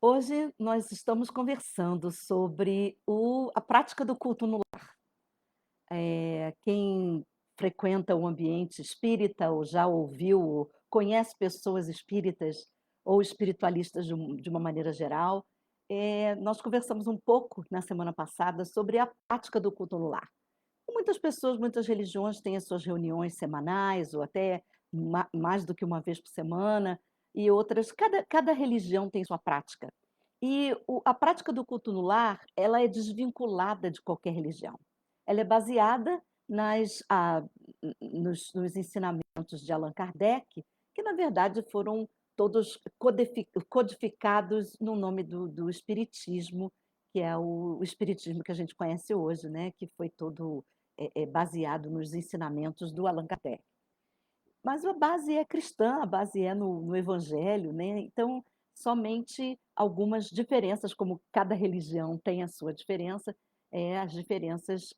Hoje nós estamos conversando sobre a prática do culto no lar. Quem frequenta o ambiente espírita ou já ouviu, ou conhece pessoas espíritas ou espiritualistas de uma maneira geral, nós conversamos um pouco na semana passada sobre a prática do culto no lar. Muitas pessoas, muitas religiões têm as suas reuniões semanais ou até mais do que uma vez por semana, e outras, cada religião tem sua prática. E a prática do culto no lar, ela é desvinculada de qualquer religião. Ela é baseada nos ensinamentos de Allan Kardec, que na verdade foram todos codificados no nome do Espiritismo, que é o Espiritismo que a gente conhece hoje, né? Que foi todo baseado nos ensinamentos do Allan Kardec. Mas a base é cristã, a base é no Evangelho, né? Então, somente algumas diferenças, como cada religião tem a sua diferença, as diferenças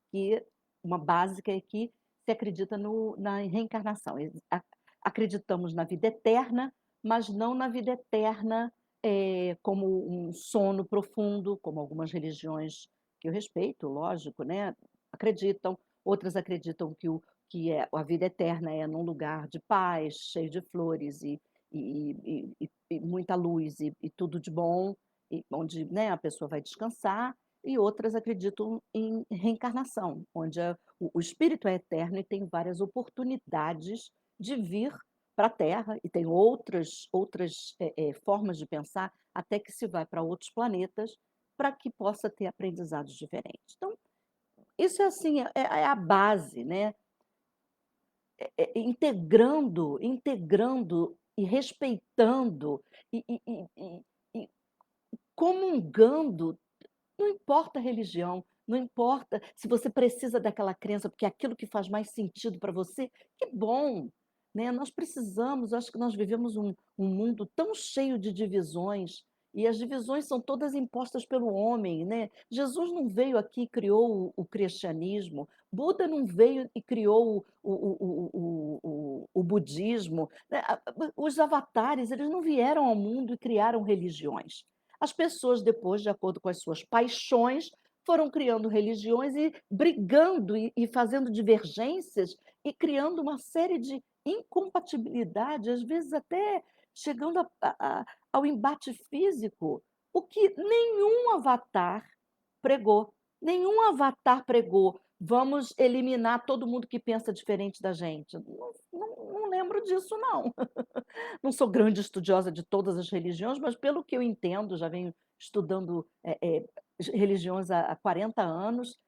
que uma básica é que se acredita na reencarnação. Acreditamos na vida eterna, mas não na vida eterna como um sono profundo, como algumas religiões que eu respeito, lógico, né? Acreditam. Outras acreditam que a vida eterna é num lugar de paz, cheio de flores e muita luz e tudo de bom, e onde, né, a pessoa vai descansar, e outras acreditam em reencarnação, onde o espírito é eterno e tem várias oportunidades de vir para a Terra, e tem outras formas de pensar, até que se vai para outros planetas, para que possa ter aprendizados diferentes. Então, isso é assim, é a base, né? Integrando e respeitando e comungando, não importa a religião, não importa se você precisa daquela crença, porque é aquilo que faz mais sentido para você, que bom, né. Nós precisamos, acho que nós vivemos um mundo tão cheio de divisões, e as divisões são todas impostas pelo homem, né. Jesus não veio aqui e criou o cristianismo, Buda não veio e criou o budismo, né. Os avatares, eles não vieram ao mundo e criaram religiões. As pessoas depois, de acordo com as suas paixões, foram criando religiões e brigando e fazendo divergências e criando uma série de incompatibilidade, às vezes até chegando ao embate físico, o que nenhum avatar pregou: "Vamos eliminar todo mundo que pensa diferente da gente". Não lembro disso não. Não sou grande estudiosa de todas as religiões, mas pelo que eu entendo, já venho estudando, religiões há 40 anos,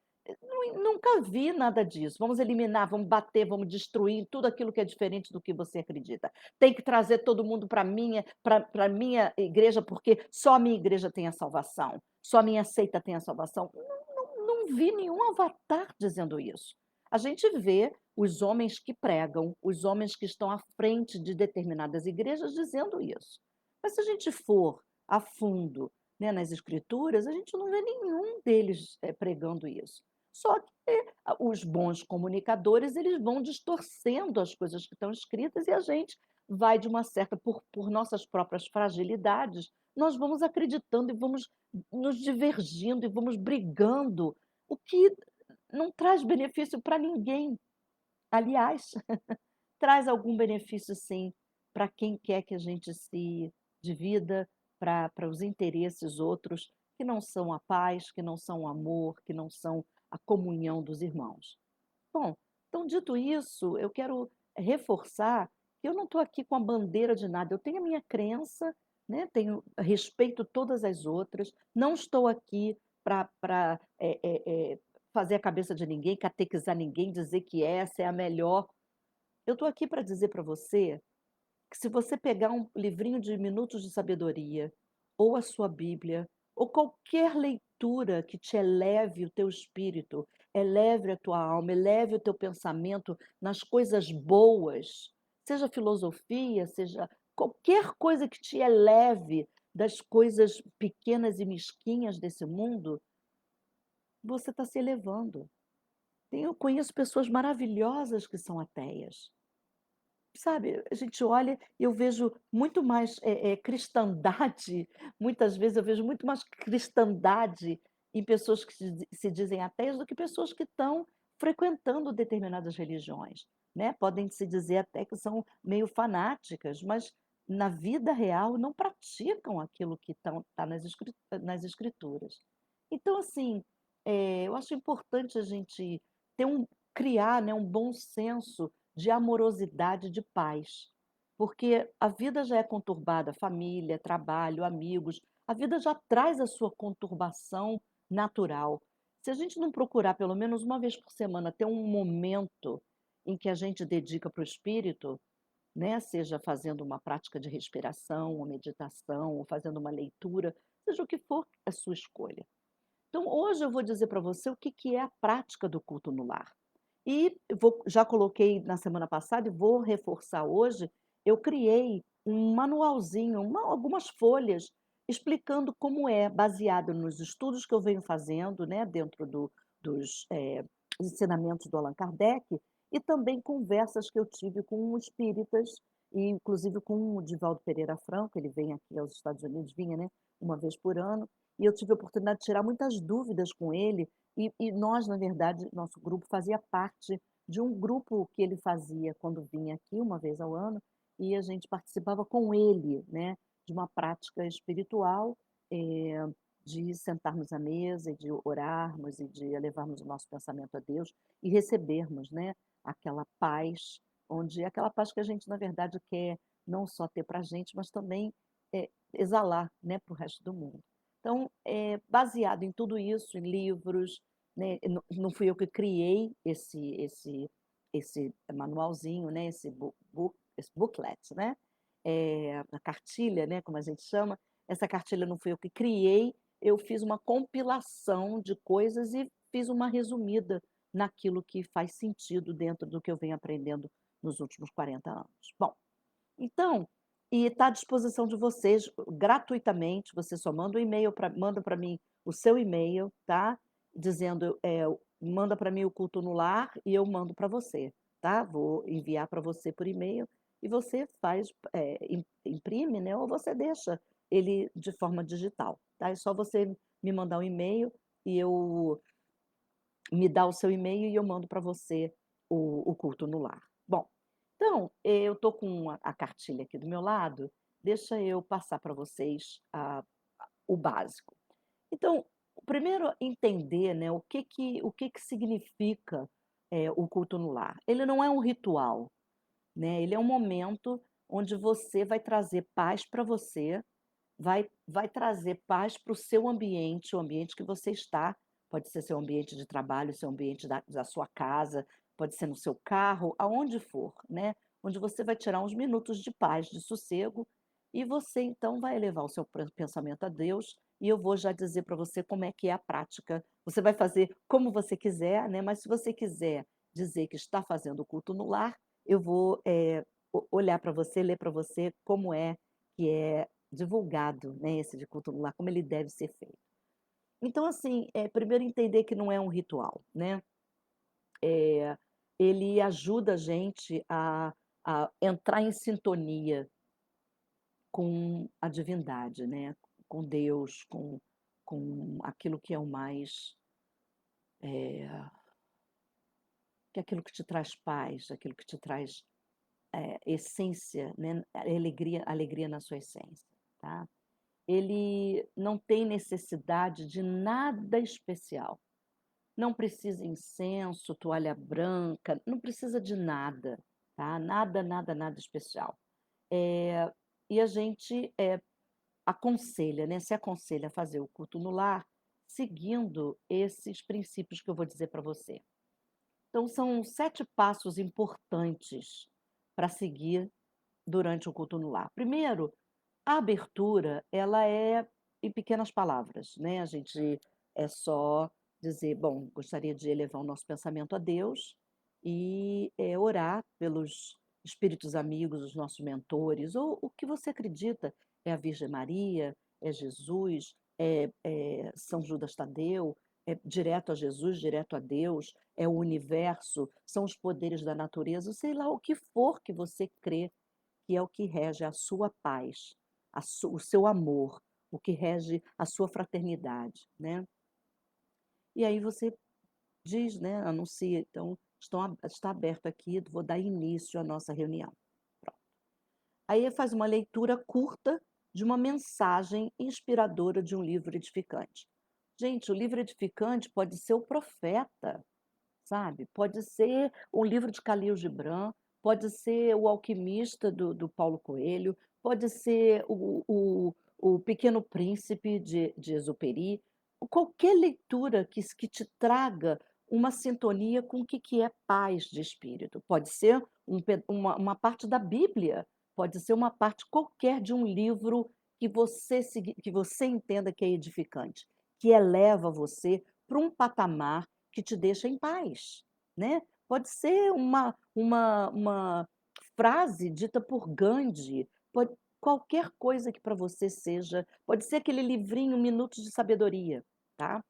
nunca vi nada disso. Vamos eliminar, vamos bater, vamos destruir tudo aquilo que é diferente do que você acredita. Tem que trazer todo mundo para minha igreja, porque só a minha igreja tem a salvação, só a minha seita tem a salvação. Não vi nenhum avatar dizendo isso. A gente vê os homens que pregam, os homens que estão à frente de determinadas igrejas dizendo isso. Mas se a gente for a fundo, né, nas escrituras, a gente não vê nenhum deles pregando isso. Só que os bons comunicadores, eles vão distorcendo as coisas que estão escritas, e a gente vai de uma certa, por nossas próprias fragilidades, nós vamos acreditando e vamos nos divergindo e vamos brigando, o que não traz benefício para ninguém. Aliás, traz algum benefício sim, para quem quer que a gente se divida, para os interesses outros, que não são a paz, que não são o amor, que não são a comunhão dos irmãos. Bom, então dito isso, eu quero reforçar que eu não estou aqui com a bandeira de nada, eu tenho a minha crença, né, respeito todas as outras, não estou aqui para fazer a cabeça de ninguém, catequizar ninguém, dizer que essa é a melhor. Eu estou aqui para dizer para você que, se você pegar um livrinho de Minutos de Sabedoria, ou a sua Bíblia, ou qualquer leitura que te eleve o teu espírito, eleve a tua alma, eleve o teu pensamento nas coisas boas, seja filosofia, seja qualquer coisa que te eleve das coisas pequenas e mesquinhas desse mundo, você está se elevando. Eu conheço pessoas maravilhosas que são ateias. sabe, a gente olha e eu vejo muito mais, cristandade, muitas vezes eu vejo muito mais cristandade em pessoas que se dizem ateias do que pessoas que estão frequentando determinadas religiões, né. Podem se dizer até que são meio fanáticas, mas na vida real não praticam aquilo que tá nas escrituras. Então assim, eu acho importante a gente ter criar, né, um bom senso de amorosidade, de paz. Porque a vida já é conturbada, família, trabalho, amigos, a vida já traz a sua conturbação natural. Se a gente não procurar pelo menos uma vez por semana ter um momento em que a gente dedica para o espírito, né, seja fazendo uma prática de respiração, ou meditação, ou fazendo uma leitura, seja o que for a sua escolha. Então hoje eu vou dizer para você o que que é a prática do culto no lar. E eu já coloquei na semana passada e vou reforçar hoje, eu criei um manualzinho, algumas folhas explicando como é, baseado nos estudos que eu venho fazendo, né, dentro dos ensinamentos do Allan Kardec, e também conversas que eu tive com espíritas, e inclusive com o Divaldo Pereira Franco, ele vem aqui aos Estados Unidos, vinha, né, uma vez por ano, e eu tive a oportunidade de tirar muitas dúvidas com ele, e nós, na verdade, nosso grupo fazia parte de um grupo que ele fazia quando vinha aqui, uma vez ao ano, e a gente participava com ele, né, de uma prática espiritual, eh, de sentarmos à mesa e de orarmos e de elevarmos o nosso pensamento a Deus e recebermos, né, aquela paz, onde aquela paz que a gente, na verdade, quer não só ter para a gente, mas também, exalar, né, para o resto do mundo. Então, baseado em tudo isso, em livros, né, não fui eu que criei esse manualzinho, né, esse booklet, né, a cartilha, né, como a gente chama, essa cartilha não fui eu que criei, eu fiz uma compilação de coisas e fiz uma resumida naquilo que faz sentido dentro do que eu venho aprendendo nos últimos 40 anos. Bom, então, e está à disposição de vocês gratuitamente, você só manda para mim o seu e-mail, tá, dizendo, manda para mim o culto no lar e eu mando para você, tá. Vou enviar para você por e-mail e você faz, imprime, né, ou você deixa ele de forma digital, tá. É só você me mandar um e-mail e eu me dá o seu e-mail e eu mando para você o culto no lar. Bom, então, eu estou com a cartilha aqui do meu lado, deixa eu passar para vocês o básico. Então, primeiro entender, né, o que que significa, o culto no lar. Ele não é um ritual, né, ele é um momento onde você vai trazer paz para você, vai trazer paz para o seu ambiente, o ambiente que você está, pode ser seu ambiente de trabalho, seu ambiente da sua casa, pode ser no seu carro, aonde for, né, onde você vai tirar uns minutos de paz, de sossego, e você então vai elevar o seu pensamento a Deus, e eu vou já dizer para você como é que é a prática. Você vai fazer como você quiser, né, mas se você quiser dizer que está fazendo o culto no lar, eu vou, olhar para você, ler para você como é que é divulgado, né, esse de culto no lar, como ele deve ser feito. Então, assim, primeiro entender que não é um ritual, né, eh, ele ajuda a gente a entrar em sintonia com a divindade, né, com Deus, com aquilo que é o mais, eh, que é aquilo que te traz paz, aquilo que te traz, essência, né, alegria na sua essência, tá. Ele não tem necessidade de nada especial. Não precisa incenso, toalha branca, não precisa de nada, tá? Nada, nada, nada especial. E a gente, aconselha, né, se aconselha a fazer o culto no lar, seguindo esses princípios que eu vou dizer para você. Então são 7 passos importantes para seguir durante o culto no lar. Primeiro, a abertura, ela é em pequenas palavras, né, a gente é só dizer: "Bom, gostaria de elevar o nosso pensamento a Deus e, orar pelos espíritos amigos, os nossos mentores", ou o que você acredita, é a Virgem Maria, é Jesus, é São Judas Tadeu, é direto a Jesus, direto a Deus, é o universo, são os poderes da natureza, sei lá o que for que você crê que é o que rege a sua paz, o seu amor, o que rege a sua fraternidade, né. E aí você diz, né, anuncia, então está aberto aqui, vou dar início à nossa reunião. Pronto. Aí faz uma leitura curta de uma mensagem inspiradora de um livro edificante. Gente, o livro edificante pode ser o profeta, sabe, pode ser um livro de Khalil Gibran, pode ser o Alquimista do Paulo Coelho, pode ser o Pequeno Príncipe de Exupéry, qualquer leitura que te traga uma sintonia com o que é paz de espírito. Pode ser uma parte da Bíblia, pode ser uma parte qualquer de um livro que você entenda que é edificante, que eleva você para um patamar que te deixa em paz, né. Pode ser uma frase dita por Gandhi, pode qualquer coisa que para você seja pode ser aquele livrinho Minutos de Sabedoria, tá.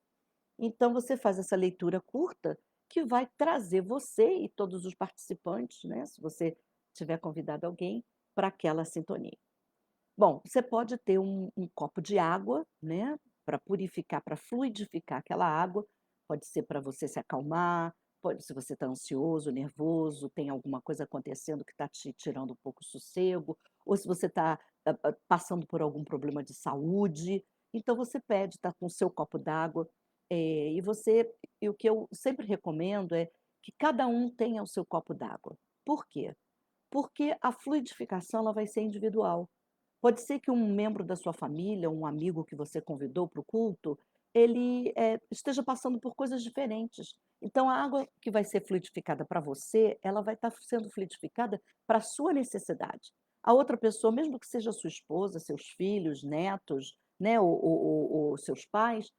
Então você faz essa leitura curta, que vai trazer você e todos os participantes, né, se você tiver convidado alguém, para aquela sintonia. Bom, você pode ter um copo de água, né, para purificar, para fluidificar aquela água, pode ser para você se acalmar, pode se você está ansioso, nervoso, tem alguma coisa acontecendo que está te tirando um pouco o sossego, ou se você está, passando por algum problema de saúde, então você pede, está com o seu copo d'água, e o que eu sempre recomendo é que cada um tenha o seu copo d'água. Por quê? Porque a fluidificação ela vai ser individual. Pode ser que um membro da sua família, um amigo que você convidou para o culto, ele, esteja passando por coisas diferentes. Então a água que vai ser fluidificada para você, ela vai estar sendo fluidificada para a sua necessidade. A outra pessoa, mesmo que seja sua esposa, seus filhos, netos, né, ou seus pais,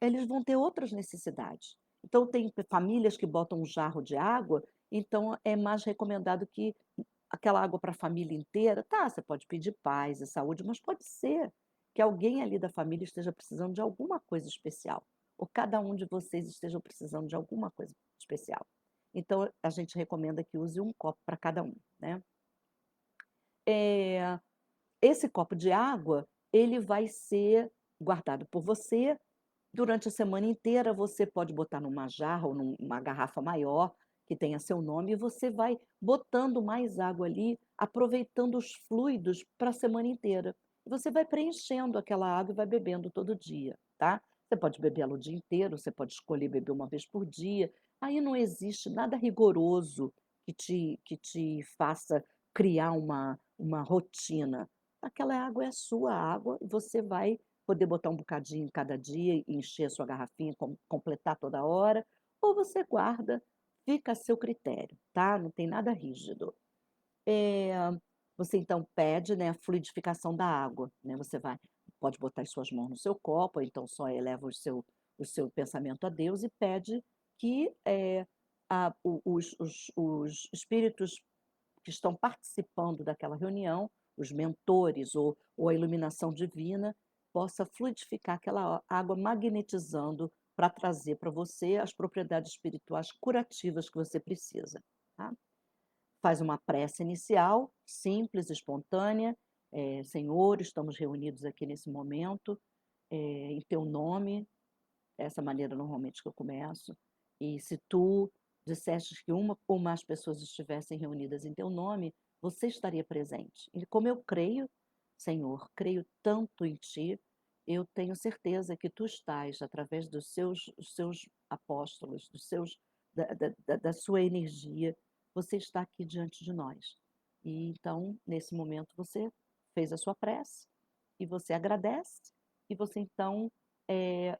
eles vão ter outras necessidades. Então tem famílias que botam um jarro de água, então é mais recomendado que aquela água para a família inteira, tá, você pode pedir paz e saúde, mas pode ser que alguém ali da família esteja precisando de alguma coisa especial, ou cada um de vocês esteja precisando de alguma coisa especial. Então a gente recomenda que use um copo para cada um, né. Eh, Esse copo de água, ele vai ser guardado por você durante a semana inteira. Você pode botar numa jarra ou numa garrafa maior, que tenha seu nome, e você vai botando mais água ali, aproveitando os fluidos para a semana inteira. Você vai preenchendo aquela água e vai bebendo todo dia, tá. Você pode beber ela o dia inteiro, você pode escolher beber uma vez por dia, aí não existe nada rigoroso que te faça criar uma rotina. Aquela água é a sua água e você vai poder botar um bocadinho cada dia e encher a sua garrafinha, completar toda hora, ou você guarda, fica a seu critério, tá, não tem nada rígido. Eh, Você então pede, né, a fluidificação da água, né, você pode botar as suas mãos no seu copo, ou então só eleva o seu pensamento a Deus e pede que, os espíritos que estão participando daquela reunião, os mentores ou a iluminação divina, possa fluidificar aquela água, magnetizando para trazer para você as propriedades espirituais curativas que você precisa, tá. Faz uma prece inicial, simples, espontânea, "Senhor, estamos reunidos aqui nesse momento, em teu nome", essa maneira normalmente que eu começo. E se tu dissestes que uma ou mais pessoas estivessem reunidas em teu nome, você estaria presente. E como eu creio, Senhor, creio tanto em ti, eu tenho certeza que tu estás, através dos seus apóstolos, da sua energia, você está aqui diante de nós. E então, nesse momento, você fez a sua prece, e você agradece, e você então, eh,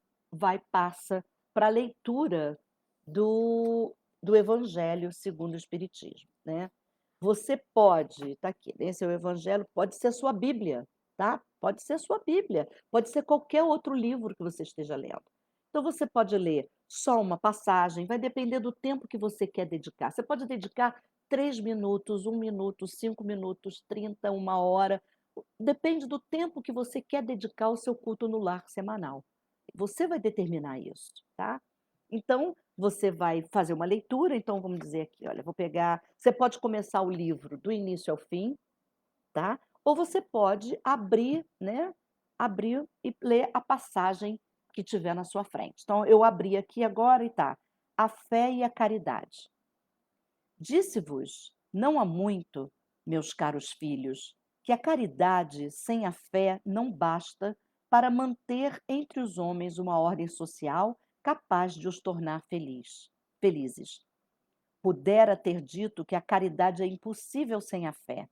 passa para a leitura do Evangelho segundo o Espiritismo, né. Você pode está aqui, esse é o Evangelho, pode ser a sua Bíblia, tá, pode ser a sua Bíblia, pode ser qualquer outro livro que você esteja lendo. Então você pode ler só uma passagem, vai depender do tempo que você quer dedicar. Você pode dedicar 3 minutos, 1 minuto, 5 minutos, 30, 1 hora, depende do tempo que você quer dedicar ao seu culto no lar semanal. você vai determinar isso, tá. Então, você vai fazer uma leitura, então vamos dizer aqui, olha, vou pegar você pode começar o livro do início ao fim, tá, ou você pode abrir, né, abrir e ler a passagem que tiver na sua frente. Então eu abri aqui agora e tá: "A fé e a caridade". Disse-vos, não há muito, meus caros filhos, que a caridade sem a fé não basta para manter entre os homens uma ordem social capaz de os tornar felizes. Pudera ter dito que a caridade é impossível sem a fé.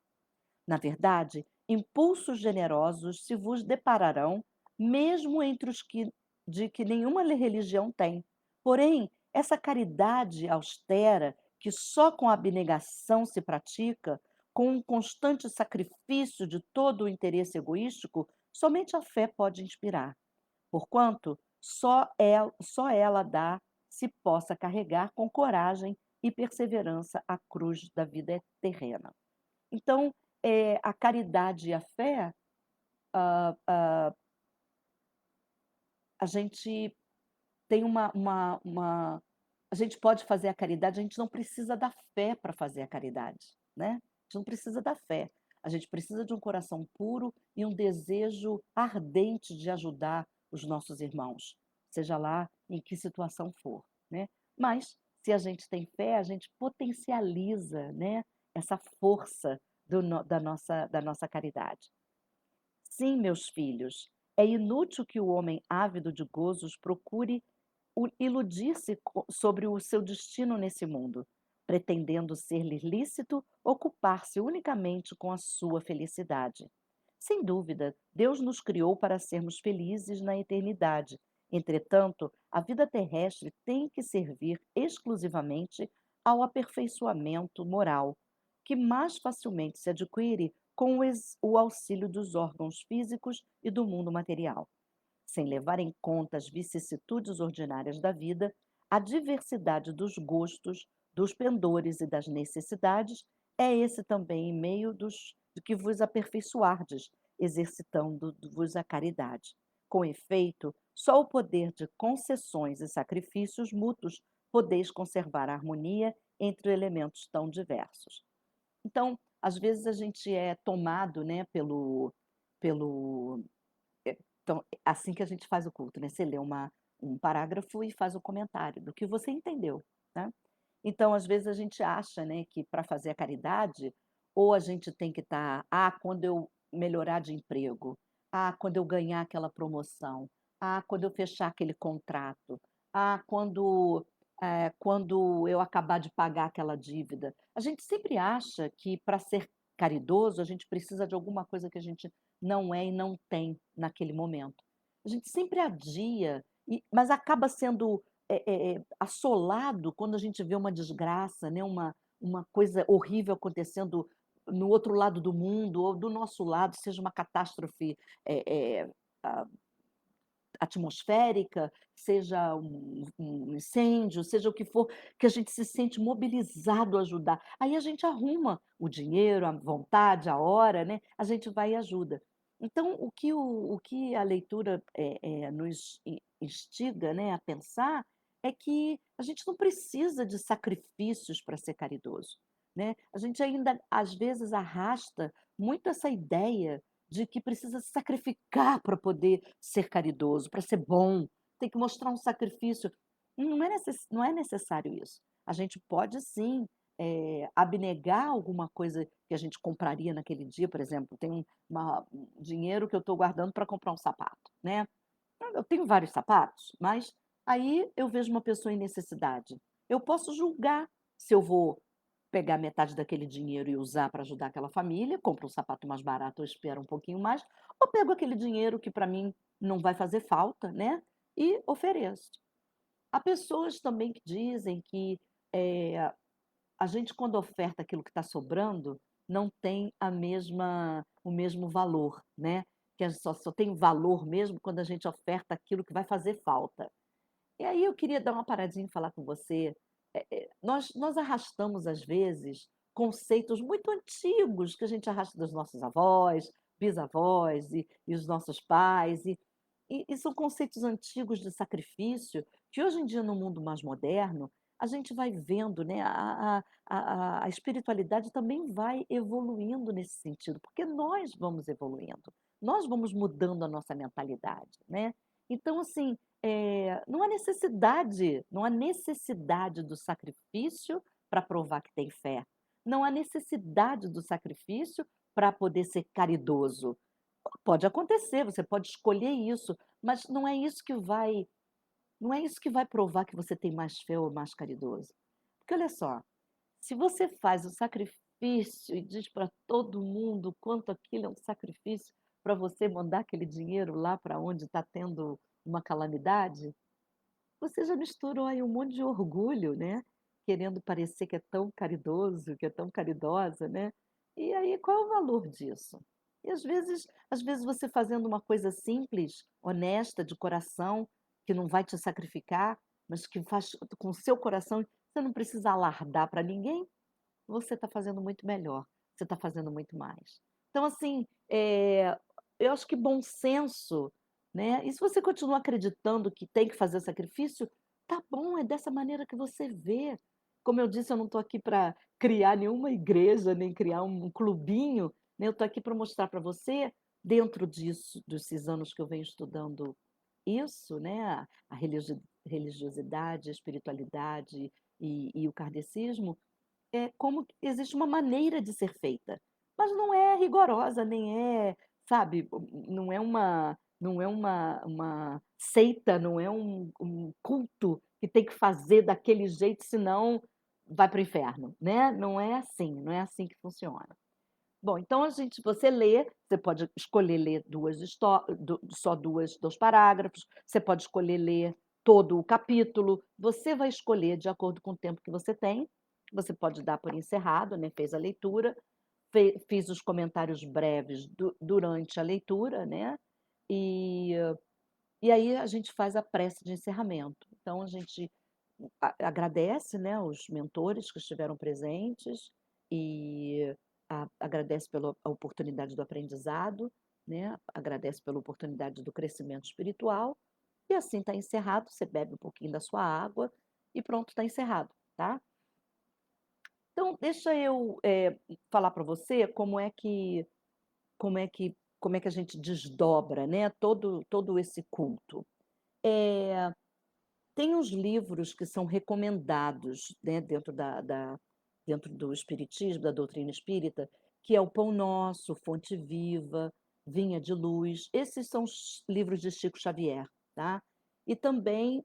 Na verdade, impulsos generosos se vos depararão, mesmo entre os que de que nenhuma religião tem. Porém, essa caridade austera, que só com abnegação se pratica, com um constante sacrifício de todo o interesse egoístico, somente a fé pode inspirar. Porquanto, só ela dá se possa carregar com coragem e perseverança a cruz da vida terrena. Então, a caridade e a fé, a gente tem uma a gente pode fazer a caridade, a gente não precisa da fé para fazer a caridade, né. A gente não precisa da fé, a gente precisa de um coração puro e um desejo ardente de ajudar os nossos irmãos, seja lá em que situação for, né. Mas, se a gente tem fé, a gente potencializa, né, essa força da nossa caridade. Sim, meus filhos, é inútil que o homem ávido de gozos procure iludir-se sobre o seu destino nesse mundo, pretendendo ser-lhe lícito ocupar-se unicamente com a sua felicidade. Sem dúvida, Deus nos criou para sermos felizes na eternidade. Entretanto, a vida terrestre tem que servir exclusivamente ao aperfeiçoamento moral, que mais facilmente se adquire com o auxílio dos órgãos físicos e do mundo material. Sem levar em conta as vicissitudes ordinárias da vida, a diversidade dos gostos, dos pendores e das necessidades, é esse também em meio de que vos aperfeiçoardes, exercitando-vos a caridade. Com efeito, só o poder de concessões e sacrifícios mútuos podeis conservar a harmonia entre elementos tão diversos. Então, às vezes a gente é tomado, né, pelo então, assim que a gente faz o culto, né, você lê um parágrafo e faz o comentário do que você entendeu, né. Então, às vezes a gente acha, né, que para fazer a caridade, ou a gente tem que estar: "Ah, quando eu melhorar de emprego. Ah, quando eu ganhar aquela promoção. Ah, quando eu fechar aquele contrato. Ah, quando eu acabar de pagar aquela dívida". A gente sempre acha que para ser caridoso, a gente precisa de alguma coisa que a gente não é e não tem naquele momento. A gente sempre adia, mas acaba sendo, assolado quando a gente vê uma desgraça, né, uma coisa horrível acontecendo no outro lado do mundo ou do nosso lado, seja uma catástrofe, eh eh, ah, atmosférica, seja um incêndio, seja o que for, que a gente se sente mobilizado a ajudar. Aí a gente arruma o dinheiro, a vontade, a hora, né, a gente vai e ajuda. Então o que a leitura, nos instiga, né, a pensar, é que a gente não precisa de sacrifícios para ser caridoso, né. A gente ainda, às vezes, arrasta muito essa ideia de que precisa se sacrificar para poder ser caridoso, para ser bom, tem que mostrar um sacrifício. Não é necessário isso. A gente pode sim, abnegar alguma coisa que a gente compraria naquele dia, por exemplo, tem um dinheiro que eu estou guardando para comprar um sapato, né. Eu tenho vários sapatos, mas aí eu vejo uma pessoa em necessidade. Eu posso julgar se eu vou pegar metade daquele dinheiro e usar para ajudar aquela família, compro um sapato mais barato ou espero um pouquinho mais, ou pego aquele dinheiro que para mim não vai fazer falta, né, e ofereço. Há pessoas também que dizem que, eh, a gente quando oferta aquilo que está sobrando, não tem a mesma o mesmo valor, né, que a só tem valor mesmo quando a gente oferta aquilo que vai fazer falta. E aí eu queria dar uma paradinha e falar com você, nós arrastamos às vezes conceitos muito antigos que a gente arrasta dos nossos avós, bisavós e os nossos pais, E são conceitos antigos de sacrifício, que hoje em dia, no mundo mais moderno, a gente vai vendo, né, a espiritualidade também vai evoluindo nesse sentido, porque nós vamos evoluindo, nós vamos mudando a nossa mentalidade, né. Então, assim, não há necessidade do sacrifício para provar que tem fé, não há necessidade do sacrifício para poder ser caridoso. Pode acontecer, você pode escolher isso, mas não é isso que vai provar que você tem mais fé ou mais caridoso. Porque olha só, se você faz o sacrifício e diz para todo mundo o quanto aquilo é um sacrifício para você mandar aquele dinheiro lá para onde está tendo uma calamidade, você já misturou aí um monte de orgulho, né, querendo parecer que é tão caridoso, que é tão caridosa, né. E aí qual é o valor disso? E às vezes você fazendo uma coisa simples, honesta, de coração, que não vai te sacrificar, mas que faz com o seu coração, você não precisa alardar para ninguém, você está fazendo muito melhor, você está fazendo muito mais. Então, assim, eu acho que bom senso, né, e se você continua acreditando que tem que fazer sacrifício, tá bom, é dessa maneira que você vê. Como eu disse, eu não estou aqui para criar nenhuma igreja, nem criar um clubinho, né, eu estou aqui para mostrar para você, dentro disso, desses anos que eu venho estudando isso, né, a religiosidade, a espiritualidade e o kardecismo, como que existe uma maneira de ser feita, mas não é rigorosa, nem é, sabe, não é uma seita, não é um culto que tem que fazer daquele jeito, senão vai para o inferno, né, não é assim, não é assim que funciona. Bom, então você lê, você pode escolher ler 2 histó do só 2 parágrafos, você pode escolher ler todo o capítulo, você vai escolher de acordo com o tempo que você tem, você pode dar por encerrado, né, fez a leitura, fiz os comentários breves durante a leitura, né, e e aí a gente faz a prece de encerramento. Então a gente agradece, né, os mentores que estiveram presentes e agradece pela a oportunidade do aprendizado, né, agradece pela oportunidade do crescimento espiritual, e assim está encerrado, você bebe um pouquinho da sua água e pronto, está encerrado, tá. Então deixa eu, falar para você como é que a gente desdobra, né, todo esse culto. Eh Tem os livros que são recomendados, né, dentro do espiritismo, da doutrina espírita, que é o Pão Nosso, Fonte Viva, Vinha de Luz, esses são os livros de Chico Xavier, tá. E também,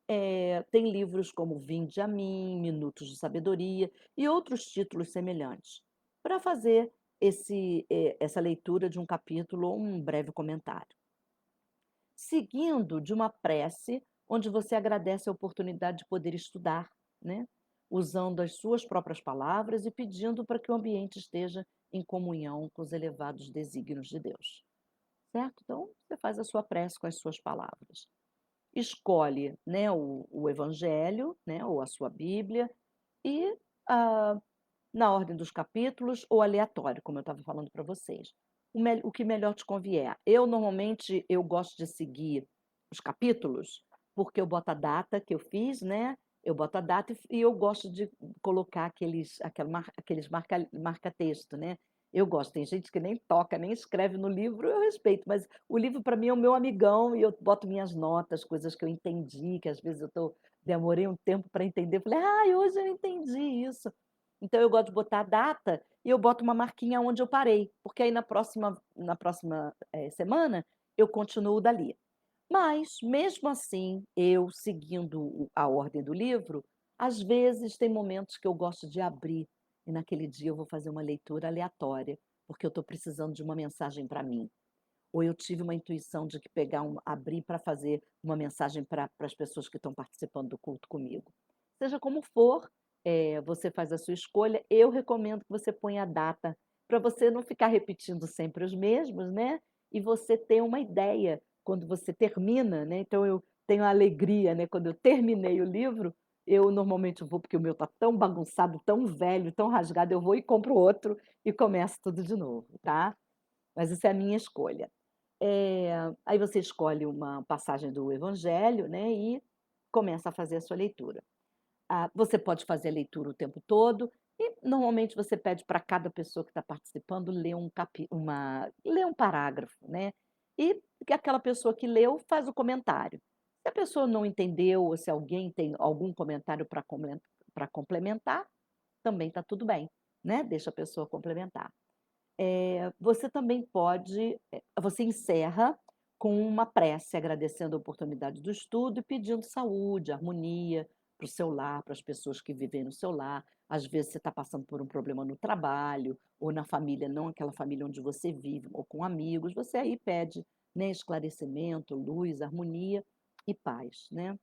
tem livros como Vinde a Mim, Minutos de Sabedoria e outros títulos semelhantes, para fazer essa leitura de um capítulo ou um breve comentário. Seguindo de uma prece, onde você agradece a oportunidade de poder estudar, né, usando as suas próprias palavras e pedindo para que o ambiente esteja em comunhão com os elevados desígnios de Deus, certo? Então, você faz a sua prece com as suas palavras. Escolhe, né, o evangelho, né, ou a sua Bíblia e, ah, na ordem dos capítulos ou aleatório, como eu estava falando para vocês. O que melhor te convier. Normalmente, eu gosto de seguir os capítulos, porque eu boto a data que eu fiz, né, eu boto a data e eu gosto de colocar aqueles marca-texto, né. Eu gosto, tem gente que nem toca, nem escreve no livro, eu respeito, mas o livro para mim é o meu amigão e eu boto minhas notas, coisas que eu entendi, que às vezes demorei um tempo para entender, falei: "Ai, hoje eu entendi isso". Então eu gosto de botar a data e eu boto uma marquinha onde eu parei, porque aí na próxima, semana, eu continuo dali. Mas, mesmo assim, eu seguindo a ordem do livro, às vezes tem momentos que eu gosto de abrir, e naquele dia eu vou fazer uma leitura aleatória, porque eu estou precisando de uma mensagem para mim. Ou eu tive uma intuição de que abrir para fazer uma mensagem para as pessoas que estão participando do culto comigo. Seja como for, você faz a sua escolha. Eu recomendo que você ponha a data, para você não ficar repetindo sempre os mesmos, né, e você ter uma ideia quando você termina, né. Então eu tenho a alegria, né, quando eu terminei o livro, eu normalmente vou porque o meu está tão bagunçado, tão velho, tão rasgado, eu vou e compro outro e começo tudo de novo, tá. Mas isso é a minha escolha. Aí você escolhe uma passagem do evangelho, né, e começa a fazer a sua leitura. Você pode fazer a leitura o tempo todo e normalmente você pede para cada pessoa que está participando ler um parágrafo, né, e que aquela pessoa que leu faz o comentário. Se a pessoa não entendeu ou se alguém tem algum comentário para complementar, também está tudo bem, né, deixa a pessoa complementar. Você também você encerra com uma prece, agradecendo a oportunidade do estudo e pedindo saúde, harmonia para o seu lar, para as pessoas que vivem no seu lar. Às vezes você está passando por um problema no trabalho ou na família, não aquela família onde você vive, ou com amigos, você aí pede, né, esclarecimento, luz, harmonia e paz, né.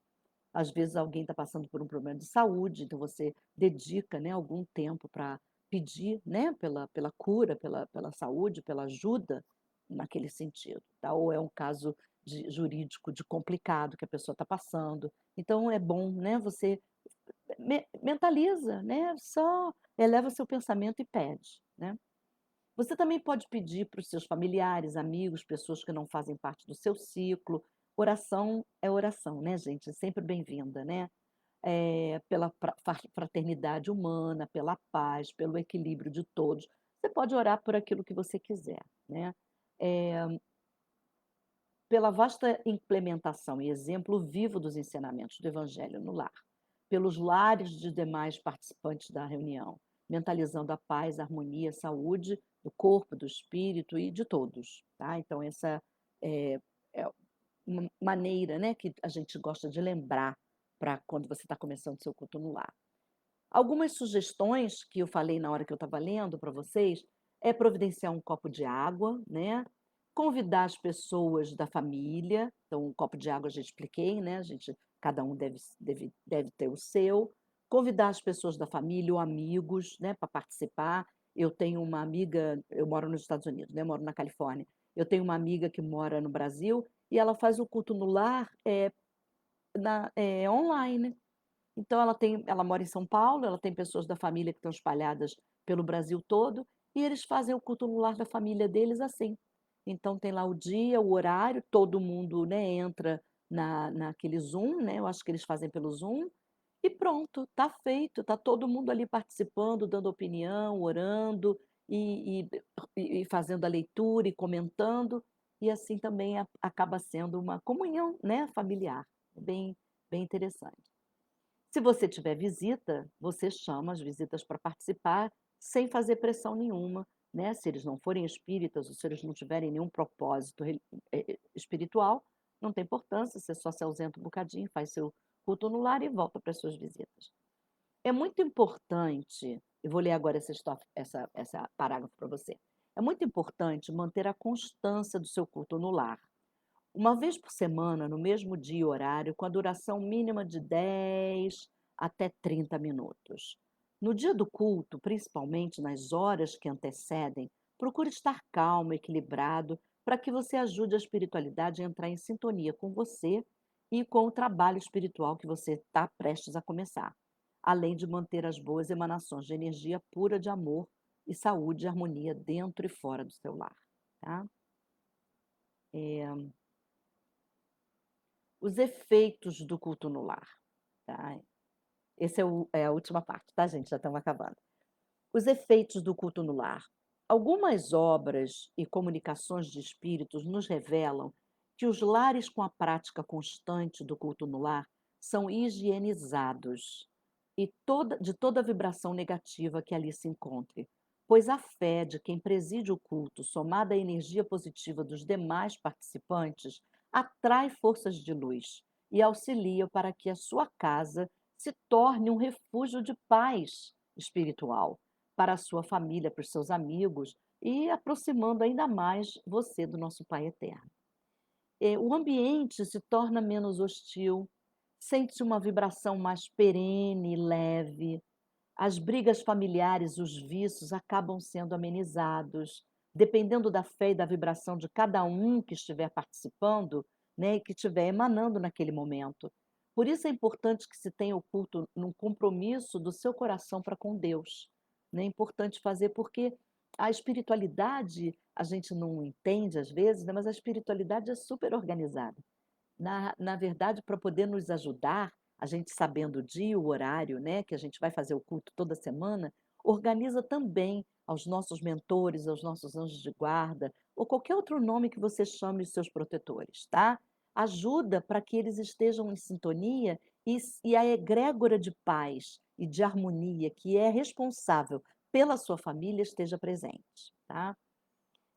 Às vezes alguém está passando por um problema de saúde, então você dedica, né, algum tempo para pedir, né, pela cura, pela saúde, pela ajuda naquele sentido, tá. Ou é um caso jurídico de complicado que a pessoa está passando, então é bom, né, você mentaliza, né, só eleva seu pensamento e pede, né. Você também pode pedir para os seus familiares, amigos, pessoas que não fazem parte do seu ciclo. Oração é oração, né, gente? É sempre bem-vinda, né? Pela fraternidade humana, pela paz, pelo equilíbrio de todos. Você pode orar por aquilo que você quiser, né? Eh, Pela vasta implementação e exemplo vivo dos ensinamentos do Evangelho no lar, pelos lares de demais participantes da reunião, mentalizando a paz, a harmonia, a saúde do corpo, do espírito e de todos, tá? Então essa é uma maneira, né, que a gente gosta de lembrar para quando você está começando seu culto no lar. Algumas sugestões que eu falei na hora que eu estava lendo para vocês, é providenciar um copo de água, né, convidar as pessoas da família, então um copo de água eu já expliquei, né, a gente cada um deve ter o seu, convidar as pessoas da família ou amigos, né, para participar. Eu tenho uma amiga, eu moro nos Estados Unidos, né, moro na Califórnia, eu tenho uma amiga que mora no Brasil e ela faz o culto no lar, online. Então ela mora em São Paulo, ela tem pessoas da família que estão espalhadas pelo Brasil todo, e eles fazem o culto no lar da família deles assim. Então tem lá o dia, o horário, todo mundo, né, entra naquele Zoom, né, eu acho que eles fazem pelo Zoom, e pronto, está feito, está todo mundo ali participando, dando opinião, orando e e fazendo a leitura e comentando, e assim também acaba sendo uma comunhão, né, familiar, bem bem interessante. Se você tiver visita, você chama as visitas para participar sem fazer pressão nenhuma, né, se eles não forem espíritas ou se eles não tiverem nenhum propósito espiritual, não tem importância, você só se ausenta um bocadinho, faz seu culto no lar e volta para as suas visitas. É muito importante, eu vou ler agora essa parágrafo para você. É muito importante manter a constância do seu culto no lar. Uma vez por semana, no mesmo dia e horário, com a duração mínima de 10 até 30 minutos. No dia do culto, principalmente nas horas que antecedem, procure estar calmo, equilibrado, para que você ajude a espiritualidade a entrar em sintonia com você e com o trabalho espiritual que você está prestes a começar, além de manter as boas emanações de energia pura de amor e saúde e harmonia dentro e fora do seu lar. Tá? Eh, Os efeitos do culto no lar, tá? Esse é a última parte, tá, gente? Já estamos acabando. Os efeitos do culto no lar. Algumas obras e comunicações de espíritos nos revelam que os lares com a prática constante do culto no lar são higienizados de toda a vibração negativa que ali se encontre, pois a fé de quem preside o culto, somada à energia positiva dos demais participantes, atrai forças de luz e auxilia para que a sua casa se torne um refúgio de paz espiritual para a sua família, para os seus amigos e aproximando ainda mais você do nosso Pai eterno. O ambiente se torna menos hostil, sente-se uma vibração mais perene e leve, as brigas familiares, os vícios acabam sendo amenizados, dependendo da fé e da vibração de cada um que estiver participando, né, e que estiver emanando naquele momento. Por isso é importante que se tenha o culto num compromisso do seu coração para com Deus, né, é importante fazer porque a espiritualidade, a gente não entende às vezes, né, mas a espiritualidade é super organizada. Na verdade, para poder nos ajudar, a gente sabendo o dia, o horário, né, que a gente vai fazer o culto toda semana, organiza também aos nossos mentores, aos nossos anjos de guarda, ou qualquer outro nome que você chame os seus protetores, tá? Ajuda para que eles estejam em sintonia e a egrégora de paz e de harmonia que é responsável pela sua família esteja presente, tá?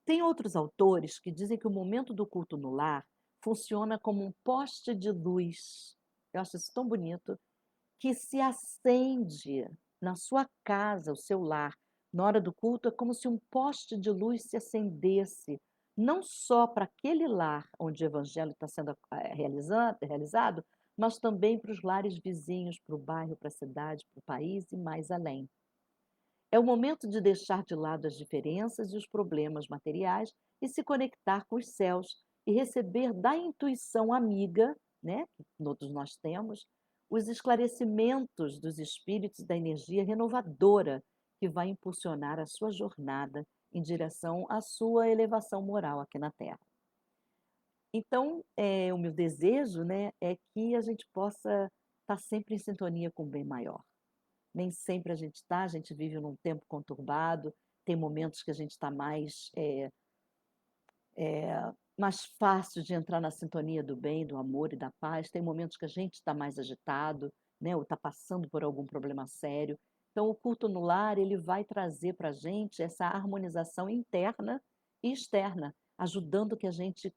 Tem outros autores que dizem que o momento do culto no lar funciona como um poste de luz. Eu acho isso tão bonito, que se acende na sua casa, o seu lar. Na hora do culto, é como se um poste de luz se acendesse, não só para aquele lar onde o evangelho está sendo realizado, mas também para os lares vizinhos, para o bairro, para a cidade, para o país e mais além. É o momento de deixar de lado as diferenças e os problemas materiais e se conectar com os céus e receber da intuição amiga, né, que todos nós temos, os esclarecimentos dos espíritos da energia renovadora que vai impulsionar a sua jornada em direção à sua elevação moral aqui na Terra. Então, o meu desejo, né, é que a gente possa estar sempre em sintonia com o bem maior. Nem sempre a gente está, a gente vive num tempo conturbado, tem momentos que a gente está mais fácil de entrar na sintonia do bem, do amor e da paz, tem momentos que a gente está mais agitado, né, ou está passando por algum problema sério. Então, o culto no lar, ele vai trazer para a gente essa harmonização interna e externa, ajudando que a gente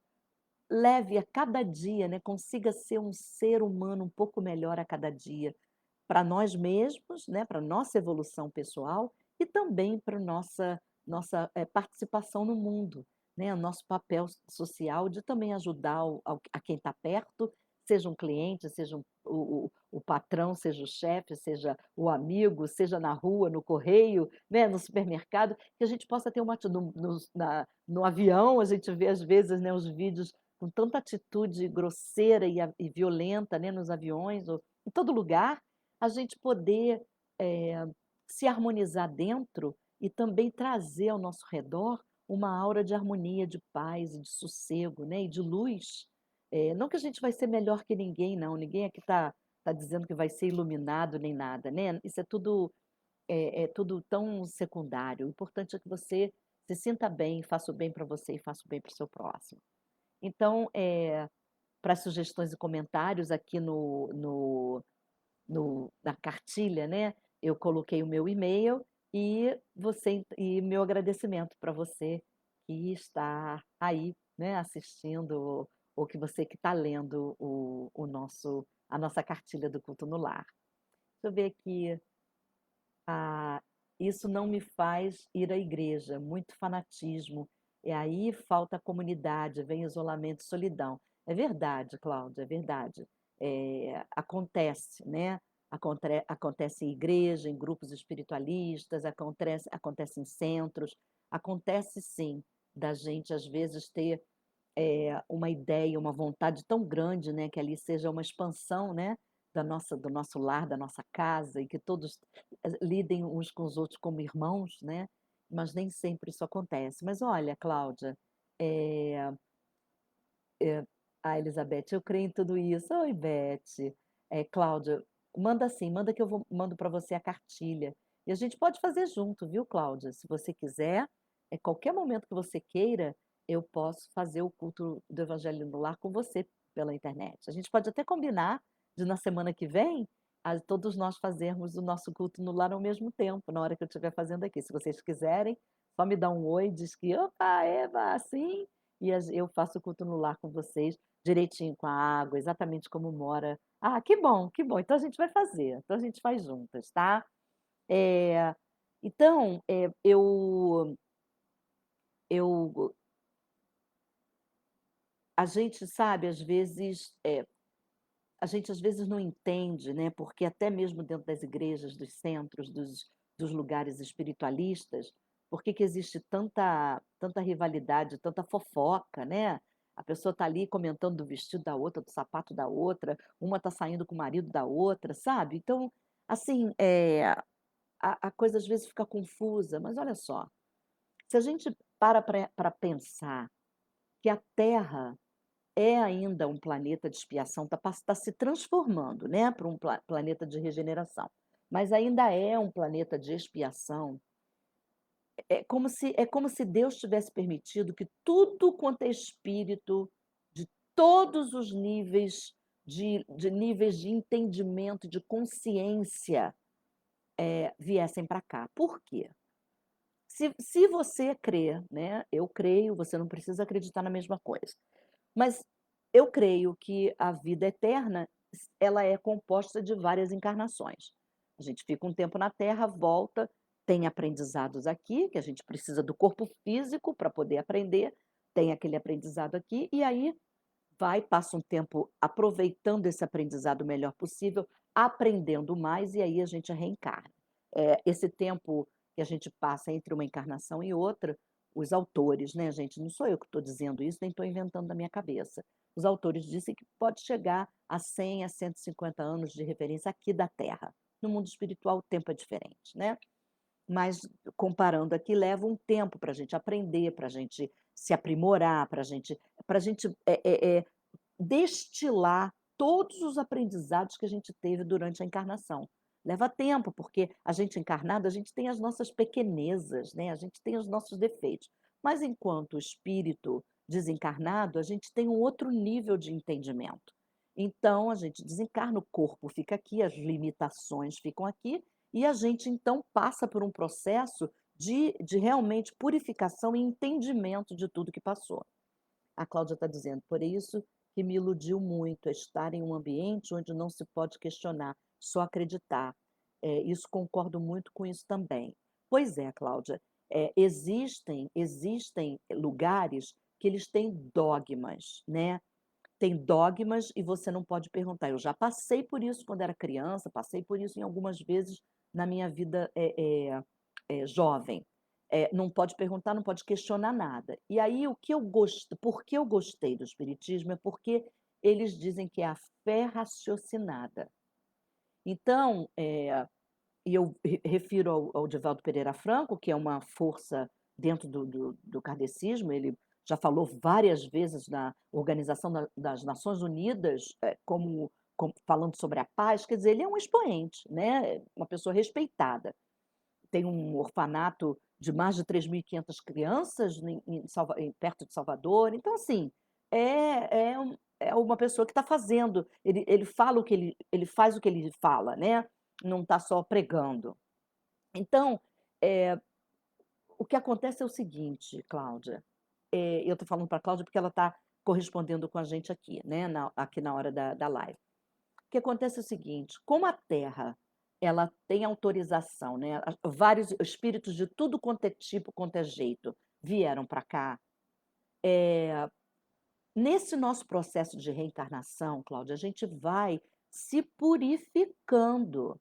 leve a cada dia, né, consiga ser um ser humano um pouco melhor a cada dia, para nós mesmos, né, para nossa evolução pessoal e também para nossa participação no mundo, né, o nosso papel social de também ajudar a quem está perto, seja um cliente, seja o patrão, seja o chefe, seja o amigo, seja na rua, no correio, né, no supermercado, que a gente possa ter uma no avião, a gente vê às vezes, né, os vídeos com tanta atitude grosseira e violenta, né, nos aviões ou em todo lugar, a gente poder, se harmonizar dentro e também trazer ao nosso redor uma aura de harmonia, de paz e de sossego, né, e de luz. Não que a gente vai ser melhor que ninguém não, ninguém aqui está dizendo que vai ser iluminado nem nada, né, isso é tudo tão secundário, o importante é que você se sinta bem, faça o bem para você e faça o bem para o seu próximo. Então, para sugestões e comentários aqui na cartilha, né, eu coloquei o meu e-mail e meu agradecimento para você que está aí, né, assistindo ou que você que está lendo a nossa cartilha do culto no lar. Deixa eu ver aqui. Ah, isso não me faz ir à igreja, muito fanatismo. E aí falta comunidade, vem isolamento e solidão. É verdade, Cláudia, é verdade. Acontece, né? Acontece em igreja, em grupos espiritualistas, acontece em centros, acontece sim da gente às vezes ter uma ideia, uma vontade tão grande, né, que ali seja uma expansão, né, do nosso lar, da nossa casa, e que todos lidem uns com os outros como irmãos, né, mas nem sempre isso acontece. Mas olha, Cláudia, eh Elizabeth, eu creio em tudo isso. Oi, Beth. Cláudia, manda assim, manda que mando para você a cartilha. E a gente pode fazer junto, viu, Cláudia? Se você quiser, qualquer momento que você queira, eu posso fazer o culto do Evangelho no Lar com você pela internet. A gente pode até combinar de na semana que vem, todos nós fazermos o nosso culto no lar ao mesmo tempo, na hora que eu estiver fazendo aqui. Se vocês quiserem, só me dá um oi, diz que, opa, Eva, assim, e eu faço o culto no lar com vocês, direitinho com a água, exatamente como mora. Ah, que bom, que bom. Então a gente vai fazer, então a gente faz juntas, tá? Eh, então, eu a gente sabe, às vezes, a gente às vezes não entende, né, porque até mesmo dentro das igrejas, dos centros, dos lugares espiritualistas, por que que existe tanta rivalidade, tanta fofoca, né? A pessoa está ali comentando do vestido da outra, do sapato da outra, uma está saindo com o marido da outra, sabe? Então, assim, a coisa às vezes fica confusa, mas olha só, se a gente para pensar que a Terra é ainda um planeta de expiação, está se transformando, né, para um planeta de regeneração, mas ainda é um planeta de expiação. É como se Deus tivesse permitido que tudo quanto é espírito, de todos os níveis, de níveis de entendimento, de consciência, viessem para cá. Por quê? Se você crê, né, eu creio, você não precisa acreditar na mesma coisa, mas eu creio que a vida eterna, ela é composta de várias encarnações. A gente fica um tempo na Terra, volta, tem aprendizados aqui, que a gente precisa do corpo físico para poder aprender, tem aquele aprendizado aqui, e aí vai, passa um tempo aproveitando esse aprendizado o melhor possível, aprendendo mais, e aí a gente reencarna. Esse tempo que a gente passa entre uma encarnação e outra, os autores, né, gente, não sou eu que estou dizendo isso, nem estou inventando da minha cabeça. Os autores dizem que pode chegar a 100 a 150 anos de referência aqui da Terra. No mundo espiritual o tempo é diferente, né? Mas comparando aqui, leva um tempo para a gente aprender, para a gente se aprimorar, para a gente destilar todos os aprendizados que a gente teve durante a encarnação. Leva tempo, porque a gente encarnado, a gente tem as nossas pequenezas, né? A gente tem os nossos defeitos. Mas enquanto espírito desencarnado, a gente tem um outro nível de entendimento. Então, a gente desencarna, o corpo fica aqui, as limitações ficam aqui, e a gente então passa por um processo de realmente purificação e entendimento de tudo que passou. A Cláudia está dizendo, por isso que me iludiu muito é estar em um ambiente onde não se pode questionar, só acreditar. Isso concordo muito com isso também. Pois é, Cláudia, existem lugares que eles têm dogmas, né? Tem dogmas e você não pode perguntar. Eu já passei por isso quando era criança, passei por isso em algumas vezes na minha vida jovem. Não pode perguntar, não pode questionar nada. E aí o que eu gosto, por que eu gostei do espiritismo é porque eles dizem que é a fé raciocinada. Então, e eu refiro ao Divaldo Pereira Franco, que é uma força dentro do kardecismo, ele já falou várias vezes na Organização das Nações Unidas, falando sobre a paz, quer dizer, ele é um expoente, né? Uma pessoa respeitada. Tem um orfanato de mais de 3.500 crianças perto de Salvador. Então, assim, é uma pessoa que está fazendo, ele fala o que ele faz o que ele fala, né? Não está só pregando. Então, o que acontece é o seguinte, Cláudia, eu estou falando para a Cláudia porque ela está correspondendo com a gente aqui, né? Aqui na hora da live. O que acontece é o seguinte, como a Terra ela tem autorização, né? Vários espíritos de tudo quanto é tipo, quanto é jeito, vieram para cá. Nesse nosso processo de reencarnação, Cláudia, a gente vai se purificando.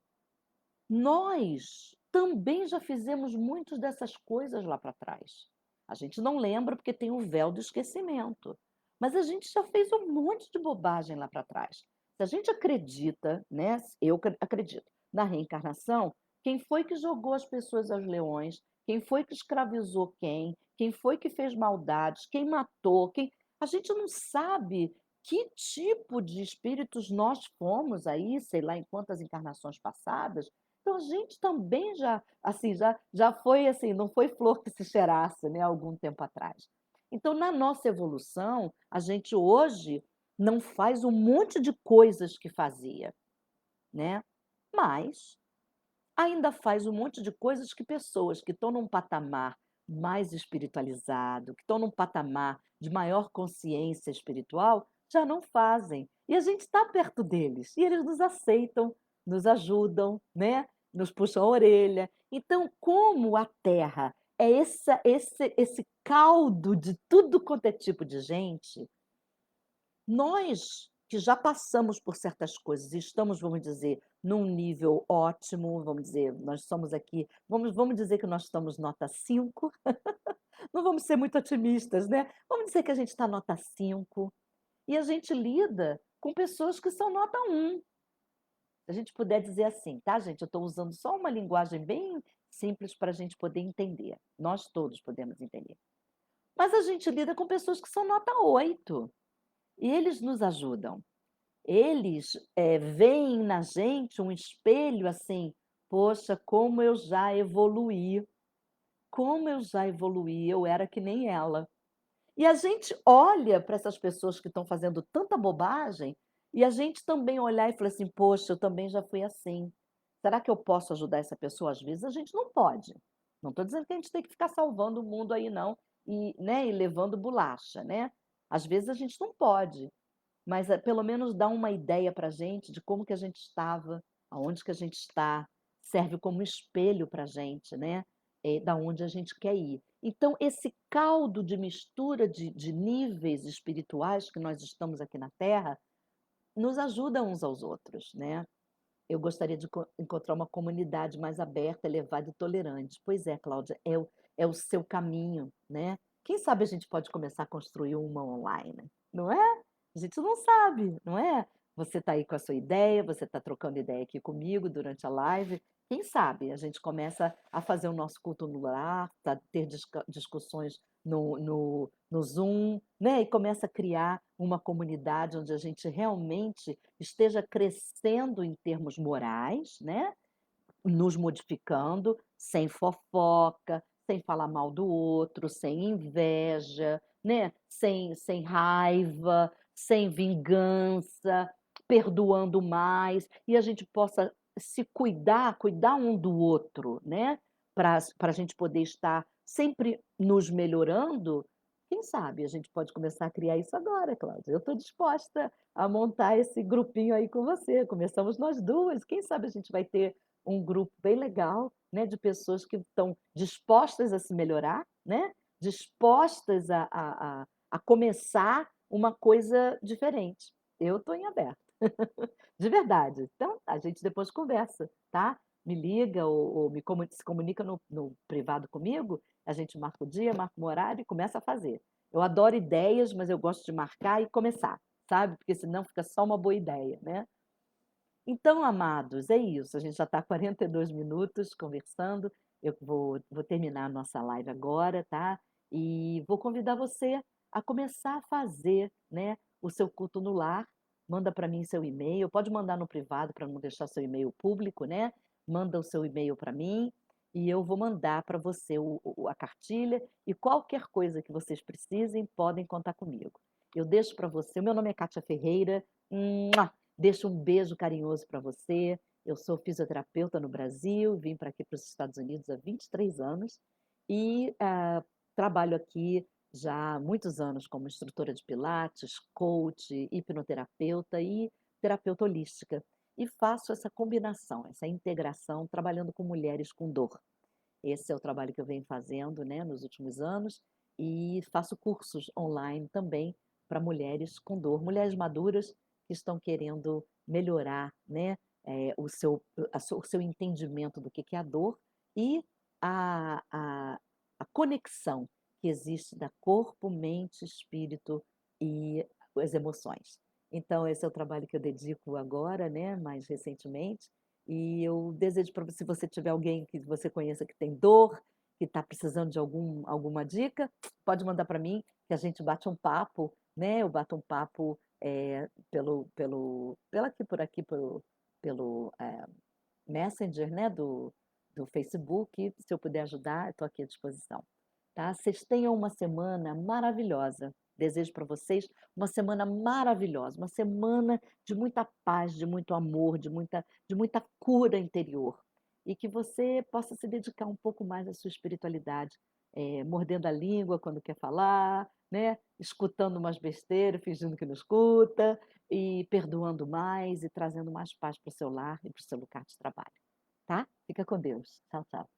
Nós também já fizemos muitas dessas coisas lá para trás. A gente não lembra porque tem o véu do esquecimento. Mas a gente já fez um monte de bobagem lá para trás. Se a gente acredita, né? Eu acredito, na reencarnação, quem foi que jogou as pessoas aos leões? Quem foi que escravizou quem? Quem foi que fez maldades? Quem matou? A gente não sabe que tipo de espíritos nós fomos aí, sei lá, em quantas encarnações passadas. Então a gente também já, assim, já foi assim, não foi flor que se cheirasse, né, algum tempo atrás. Então, na nossa evolução, a gente hoje não faz um monte de coisas que fazia, né? Mas ainda faz um monte de coisas que pessoas que estão num patamar mais espiritualizado, que estão num patamar de maior consciência espiritual, já não fazem. E a gente está perto deles, e eles nos aceitam, nos ajudam, né? Nos puxam a orelha. Então, como a Terra é esse caldo de tudo quanto é tipo de gente, nós que já passamos por certas coisas e estamos, vamos dizer, num nível ótimo, vamos dizer, nós somos aqui, vamos dizer que nós estamos nota 5. Não vamos ser muito otimistas, né? Vamos dizer que a gente está nota 5 e a gente lida com pessoas que são nota 1. Se a gente puder dizer assim, tá, gente? Eu estou usando só uma linguagem bem simples para a gente poder entender. Nós todos podemos entender. Mas a gente lida com pessoas que são nota 8 e eles nos ajudam. Eles, veem na gente um espelho, assim: "Poxa, como eu já evoluí, eu era que nem ela". E a gente olha para essas pessoas que estão fazendo tanta bobagem, e a gente também olhar e falar assim: "Poxa, eu também já fui assim. Será que eu posso ajudar essa pessoa?". Às vezes a gente não pode. Não estou dizendo que a gente tem que ficar salvando o mundo aí não, e, né, e levando bolacha, né. Às vezes a gente não pode, mas, pelo menos dá uma ideia para a gente de como que a gente estava, aonde que a gente está, serve como espelho para a gente, né, da onde a gente quer ir. Então esse caldo de mistura de níveis espirituais que nós estamos aqui na Terra, nos ajuda uns aos outros, né. Eu gostaria de encontrar uma comunidade mais aberta, elevada e tolerante. Pois é, Cláudia, é o seu caminho, né. Quem sabe a gente pode começar a construir uma online, não é? A gente não sabe, não é? Você está aí com a sua ideia, você está trocando ideia aqui comigo durante a live. Quem sabe a gente começa a fazer o nosso culto no lar, ter discussões no Zoom, né, e começa a criar uma comunidade onde a gente realmente esteja crescendo em termos morais, né, nos modificando, sem fofoca, sem falar mal do outro, sem inveja, né, sem raiva, sem vingança, perdoando mais, e a gente possa se cuidar um do outro, né, para a gente poder estar sempre nos melhorando. Quem sabe a gente pode começar a criar isso agora, Cláudia. Eu estou disposta a montar esse grupinho aí com você. Começamos nós 2. Quem sabe a gente vai ter um grupo bem legal, né, de pessoas que estão dispostas a se melhorar, né, dispostas a começar uma coisa diferente. Eu estou em aberto, de verdade. Então, a gente depois conversa, tá? Me liga ou se comunica no privado comigo, a gente marca o dia, marca o horário e começa a fazer. Eu adoro ideias, mas eu gosto de marcar e começar, sabe? Porque senão fica só uma boa ideia, né? Então, amados, é isso. A gente já está 42 minutos conversando. Eu vou terminar a nossa live agora, tá? E vou convidar você a começar a fazer, né, o seu culto no lar. Manda para mim seu e-mail. Pode mandar no privado para não deixar seu e-mail público, né? Manda o seu e-mail para mim e eu vou mandar para você a cartilha e qualquer coisa que vocês precisem, podem contar comigo. Eu deixo para você. O meu nome é Kátia Ferreira. Deixo um beijo carinhoso para você. Eu sou fisioterapeuta no Brasil, vim para aqui para os Estados Unidos há 23 anos e, trabalho aqui já há muitos anos como instrutora de pilates, coach, hipnoterapeuta e terapeuta holística. E faço essa combinação, essa integração, trabalhando com mulheres com dor. Esse é o trabalho que eu venho fazendo, né, nos últimos anos, e faço cursos online também para mulheres com dor, mulheres maduras que estão querendo melhorar, né, o seu entendimento do que é a dor e a a a conexão que existe da corpo, mente, espírito e as emoções. Então esse é o trabalho que eu dedico agora, né, mais recentemente, e eu desejo para você, se você tiver alguém que você conheça que tem dor, que está precisando de alguma dica, pode mandar para mim, que a gente bate um papo, né, eu bato um papo, por aqui, pelo, Messenger, né, do Facebook. Se eu puder ajudar, estou aqui à disposição, tá? Vocês tenham uma semana maravilhosa. Desejo para vocês uma semana maravilhosa, uma semana de muita paz, de muito amor, de muita cura interior. E que você possa se dedicar um pouco mais à sua espiritualidade, mordendo a língua quando quer falar, né, escutando umas besteiras, fingindo que não escuta, e perdoando mais e trazendo mais paz para o seu lar e para o seu lugar de trabalho, tá? Fica com Deus. Tchau, tchau.